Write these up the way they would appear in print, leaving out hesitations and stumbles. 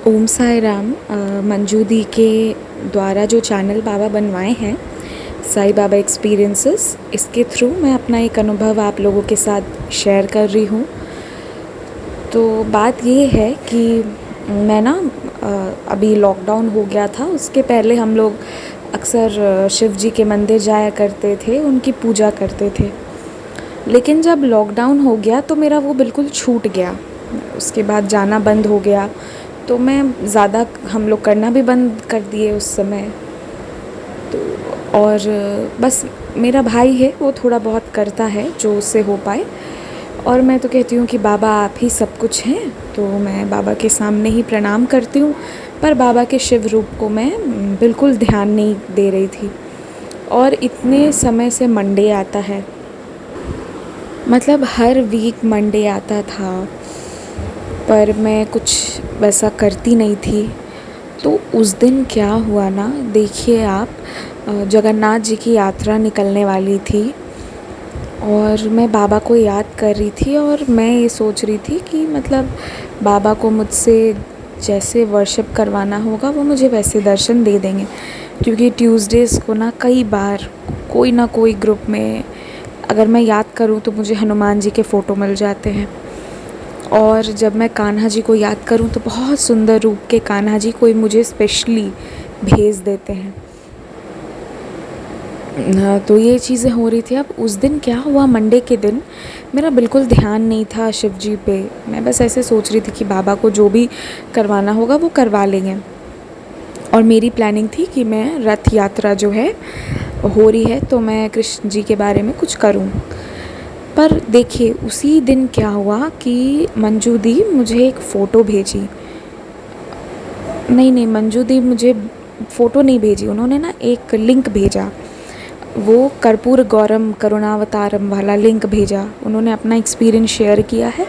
ओम साई राम। मंजू दी के द्वारा जो चैनल बाबा बनवाए हैं, साई बाबा एक्सपीरियंसेस, इसके थ्रू मैं अपना एक अनुभव आप लोगों के साथ शेयर कर रही हूँ। तो बात ये है कि मैं ना अभी लॉकडाउन हो गया था, उसके पहले हम लोग अक्सर शिव जी के मंदिर जाया करते थे, उनकी पूजा करते थे। लेकिन जब लॉकडाउन हो गया तो मेरा वो बिल्कुल छूट गया। उसके बाद जाना बंद हो गया, तो मैं ज़्यादा हम लोग करना भी बंद कर दिए उस समय। तो और बस मेरा भाई है, वो थोड़ा बहुत करता है जो उससे हो पाए। और मैं तो कहती हूँ कि बाबा आप ही सब कुछ हैं, तो मैं बाबा के सामने ही प्रणाम करती हूँ। पर बाबा के शिव रूप को मैं बिल्कुल ध्यान नहीं दे रही थी। और इतने समय से मंडे आता है, मतलब हर वीक मंडे आता था, पर मैं कुछ वैसा करती नहीं थी। तो उस दिन क्या हुआ ना, देखिए आप, जगन्नाथ जी की यात्रा निकलने वाली थी और मैं बाबा को याद कर रही थी और मैं ये सोच रही थी कि मतलब बाबा को मुझसे जैसे वर्शिप करवाना होगा वो मुझे वैसे दर्शन दे देंगे। क्योंकि ट्यूसडेज़ को ना कई बार कोई ना कोई ग्रुप में, अगर मैं याद करूँ तो मुझे हनुमान जी के फ़ोटो मिल जाते हैं। और जब मैं कान्हा जी को याद करूँ तो बहुत सुंदर रूप के कान्हा जी कोई मुझे स्पेशली भेज देते हैं। तो ये चीज़ें हो रही थी। अब उस दिन क्या हुआ, मंडे के दिन मेरा बिल्कुल ध्यान नहीं था शिव जी पे। मैं बस ऐसे सोच रही थी कि बाबा को जो भी करवाना होगा वो करवा लेंगे। और मेरी प्लानिंग थी कि मैं रथ यात्रा जो है हो रही है, तो मैं कृष्ण जी के बारे में कुछ करूं। पर देखिए उसी दिन क्या हुआ कि मंजू दी मुझे एक फ़ोटो भेजी। नहीं, मंजू दी मुझे फ़ोटो नहीं भेजी, उन्होंने ना एक लिंक भेजा। वो कर्पूर गौरम करुणावतारम वाला लिंक भेजा। उन्होंने अपना एक्सपीरियंस शेयर किया है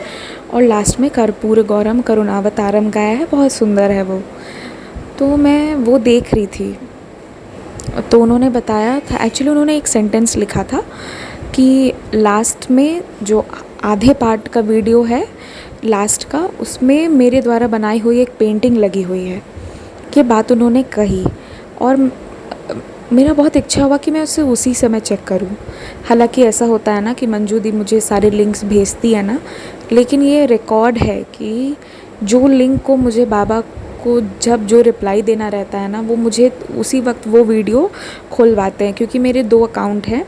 और लास्ट में कर्पूर गौरम करुणावतारम गाया है, बहुत सुंदर है वो। तो मैं वो देख रही थी, तो उन्होंने बताया था, एक्चुअली उन्होंने एक सेंटेंस लिखा था कि लास्ट में जो आधे पार्ट का वीडियो है लास्ट का, उसमें मेरे द्वारा बनाई हुई एक पेंटिंग लगी हुई है। ये बात उन्होंने कही और मेरा बहुत इच्छा हुआ कि मैं उसे उसी समय चेक करूं। हालांकि ऐसा होता है ना कि मंजू दी मुझे सारे लिंक्स भेजती है ना, लेकिन ये रिकॉर्ड है कि जो लिंक को मुझे बाबा को जब जो रिप्लाई देना रहता है ना, वो मुझे उसी वक्त वो वीडियो खुलवाते हैं। क्योंकि मेरे 2 अकाउंट हैं,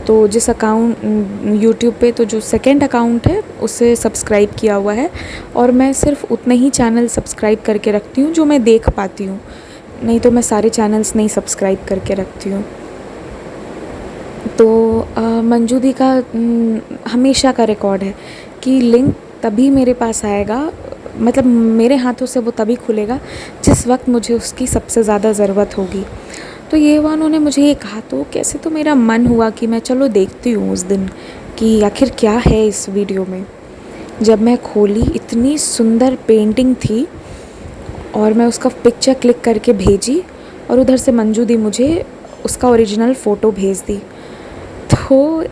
तो जिस अकाउंट यूट्यूब पे, तो जो सेकंड अकाउंट है उसे सब्सक्राइब किया हुआ है और मैं सिर्फ उतने ही चैनल सब्सक्राइब करके रखती हूँ जो मैं देख पाती हूँ, नहीं तो मैं सारे चैनल्स नहीं सब्सक्राइब करके रखती हूँ। तो मंजू दी का हमेशा का रिकॉर्ड है कि लिंक तभी मेरे पास आएगा, मतलब मेरे हाथों से वो तभी खुलेगा जिस वक्त मुझे उसकी सबसे ज़्यादा ज़रूरत होगी। तो ये हुआ, उन्होंने मुझे ये कहा तो कैसे तो मेरा मन हुआ कि मैं चलो देखती हूँ उस दिन कि आखिर क्या है इस वीडियो में। जब मैं खोली, इतनी सुंदर पेंटिंग थी और मैं उसका पिक्चर क्लिक करके भेजी और उधर से मंजू दी मुझे उसका ओरिजिनल फ़ोटो भेज दी। तो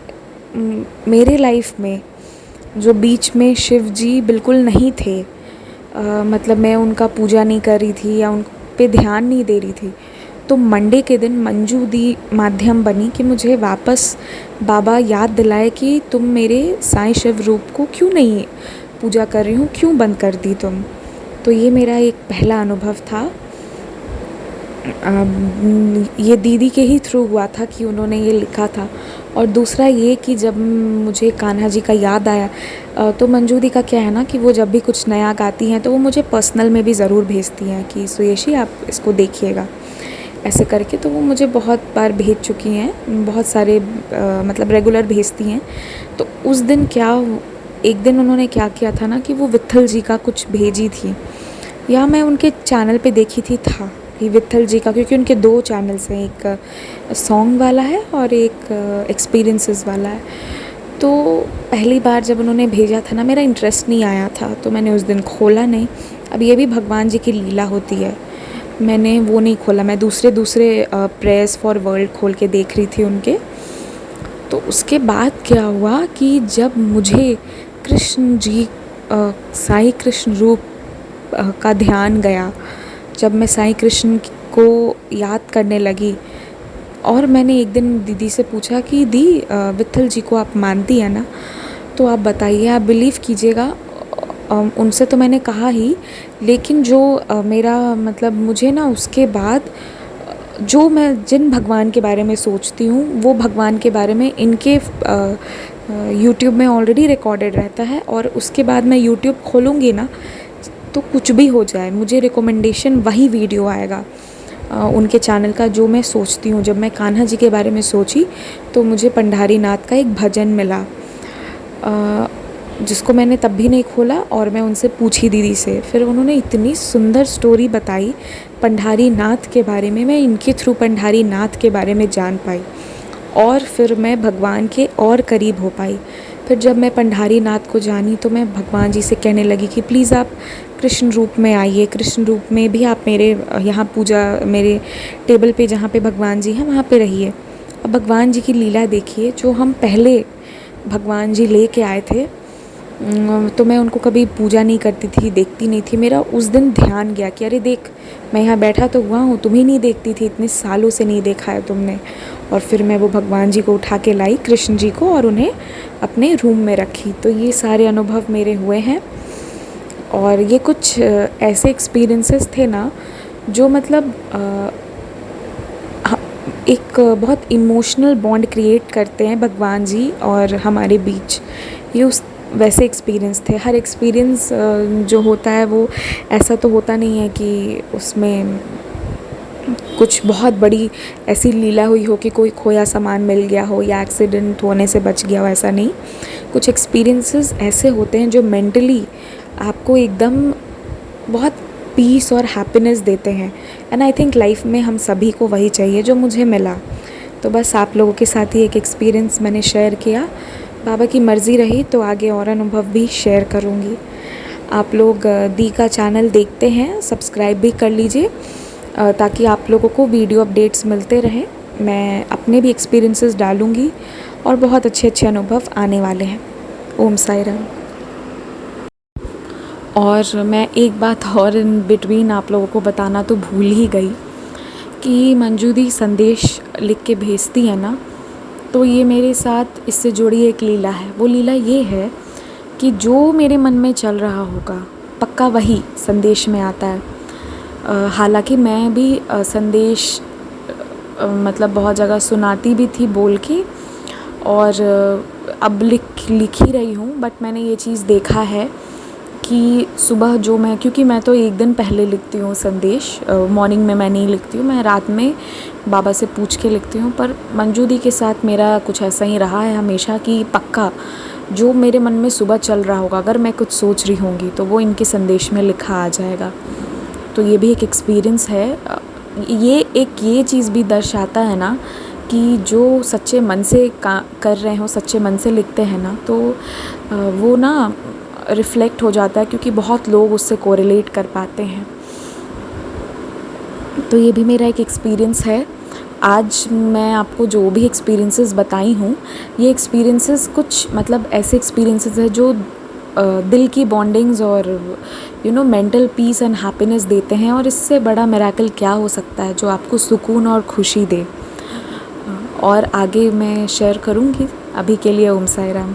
मेरे लाइफ में जो बीच में शिव जी बिल्कुल नहीं थे, मतलब मैं उनका पूजा नहीं कर रही थी या उन पे ध्यान नहीं दे रही थी, तो मंडे के दिन मंजू दी माध्यम बनी कि मुझे वापस बाबा याद दिलाए कि तुम मेरे साईं शिव रूप को क्यों नहीं पूजा कर रही हो, क्यों बंद कर दी तुम। तो ये मेरा एक पहला अनुभव था। ये दीदी के ही थ्रू हुआ था कि उन्होंने ये लिखा था। और दूसरा ये कि जब मुझे कान्हा जी का याद आया, तो मंजू दी का क्या है ना कि वो जब भी कुछ नया गाती हैं तो वो मुझे पर्सनल में भी ज़रूर भेजती हैं कि सुयेशी आप इसको देखिएगा, ऐसे करके। तो वो मुझे बहुत बार भेज चुकी हैं, बहुत सारे मतलब रेगुलर भेजती हैं। तो उस दिन क्या, एक दिन उन्होंने क्या किया था ना कि वो विट्ठल जी का कुछ भेजी थी, या मैं उनके चैनल पे देखी थी था कि विट्ठल जी का, क्योंकि उनके 2 चैनल्स हैं, एक सॉन्ग वाला है और एक एक्सपीरियंसेस वाला है। तो पहली बार जब उन्होंने भेजा था ना, मेरा इंटरेस्ट नहीं आया था, तो मैंने उस दिन खोला नहीं। अब ये भी भगवान जी की लीला होती है, मैंने वो नहीं खोला, मैं दूसरे प्रेयर्स फॉर वर्ल्ड खोल के देख रही थी उनके। तो उसके बाद क्या हुआ कि जब मुझे कृष्ण जी साई कृष्ण रूप का ध्यान गया, जब मैं साईं कृष्ण को याद करने लगी। और मैंने एक दिन दीदी से पूछा कि दी विट्ठल जी को आप मानती हैं ना, तो आप बताइए, आप बिलीव कीजिएगा। उनसे तो मैंने कहा ही, लेकिन जो मेरा मतलब मुझे ना उसके बाद जो मैं जिन भगवान के बारे में सोचती हूँ वो भगवान के बारे में इनके यूट्यूब में ऑलरेडी रिकॉर्डेड रहता है, और उसके बाद मैं यूट्यूब खोलूँगी ना तो कुछ भी हो जाए मुझे रिकमेंडेशन वही वीडियो आएगा उनके चैनल का जो मैं सोचती हूँ। जब मैं कान्हा जी के बारे में सोची तो मुझे पंडारी नाथ का एक भजन मिला, जिसको मैंने तब भी नहीं खोला, और मैं उनसे पूछी दीदी से। फिर उन्होंने इतनी सुंदर स्टोरी बताई पंडारी नाथ के बारे में, मैं इनके थ्रू पंडारी नाथ के बारे में जान पाई, और फिर मैं भगवान के और करीब हो पाई। फिर जब मैं पंडारी नाथ को जानी तो मैं भगवान जी से कहने लगी कि प्लीज़ आप कृष्ण रूप में आइए, कृष्ण रूप में भी आप मेरे यहाँ पूजा, मेरे टेबल पे जहाँ पे भगवान जी हैं वहाँ पे रहिए। अब भगवान जी की लीला देखिए, जो हम पहले भगवान जी ले के आए थे, तो मैं उनको कभी पूजा नहीं करती थी, देखती नहीं थी। मेरा उस दिन ध्यान गया कि अरे देख, मैं यहाँ बैठा तो हुआ हूँ, तुम्हें नहीं देखती थी, इतने सालों से नहीं देखा है तुमने। और फिर मैं वो भगवान जी को उठा के लाई, कृष्ण जी को, और उन्हें अपने रूम में रखी। तो ये सारे अनुभव मेरे हुए हैं, और ये कुछ ऐसे एक्सपीरियंसेस थे ना जो मतलब एक बहुत इमोशनल बॉन्ड क्रिएट करते हैं भगवान जी और हमारे बीच। ये उस वैसे एक्सपीरियंस थे। हर एक्सपीरियंस जो होता है वो ऐसा तो होता नहीं है कि उसमें कुछ बहुत बड़ी ऐसी लीला हुई हो कि कोई खोया सामान मिल गया हो या एक्सीडेंट होने से बच गया हो, ऐसा नहीं। कुछ एक्सपीरियंसेस ऐसे होते हैं जो मेंटली आपको एकदम बहुत पीस और हैप्पीनेस देते हैं, एंड आई थिंक लाइफ में हम सभी को वही चाहिए जो मुझे मिला। तो बस आप लोगों के साथ ही एक एक्सपीरियंस मैंने शेयर किया। बाबा की मर्ज़ी रही तो आगे और अनुभव भी शेयर करूँगी। आप लोग दी का चैनल देखते हैं, सब्सक्राइब भी कर लीजिए ताकि आप लोगों को वीडियो अपडेट्स मिलते रहें। मैं अपने भी एक्सपीरियंसेस डालूँगी और बहुत अच्छे अच्छे अनुभव आने वाले हैं। ओम साई राम। और मैं एक बात और इन बिटवीन आप लोगों को बताना तो भूल ही गई कि मंजू दी संदेश लिख के भेजती है ना, तो ये मेरे साथ इससे जुड़ी एक लीला है। वो लीला ये है कि जो मेरे मन में चल रहा होगा पक्का वही संदेश में आता है। हालांकि मैं भी संदेश मतलब बहुत जगह सुनाती भी थी बोल के, और अब लिख ही रही हूँ, बट मैंने ये चीज़ देखा है कि सुबह जो मैं, क्योंकि मैं तो एक दिन पहले लिखती हूँ संदेश, मॉर्निंग में मैं नहीं लिखती हूँ, मैं रात में बाबा से पूछ के लिखती हूँ। पर मंजू दी के साथ मेरा कुछ ऐसा ही रहा है हमेशा कि पक्का जो मेरे मन में सुबह चल रहा होगा, अगर मैं कुछ सोच रही होंगी तो वो इनके संदेश में लिखा आ जाएगा। तो ये भी एक एक्सपीरियंस है। ये चीज़ भी दर्शाता है ना कि जो सच्चे मन से कर रहे हो, सच्चे मन से लिखते हैं ना, तो वो ना रिफ़्लेक्ट हो जाता है, क्योंकि बहुत लोग उससे कोरिलेट कर पाते हैं। तो ये भी मेरा एक एक्सपीरियंस है। आज मैं आपको जो भी एक्सपीरियंसेस बताई हूँ, ये एक्सपीरियंसेस कुछ मतलब ऐसे एक्सपीरियंसेस है जो दिल की बॉन्डिंग्स और मेंटल पीस एंड हैप्पीनेस देते हैं, और इससे बड़ा मिरेकल क्या हो सकता है जो आपको सुकून और खुशी दे। और आगे मैं शेयर करूँगी। अभी के लिए ओम साई राम।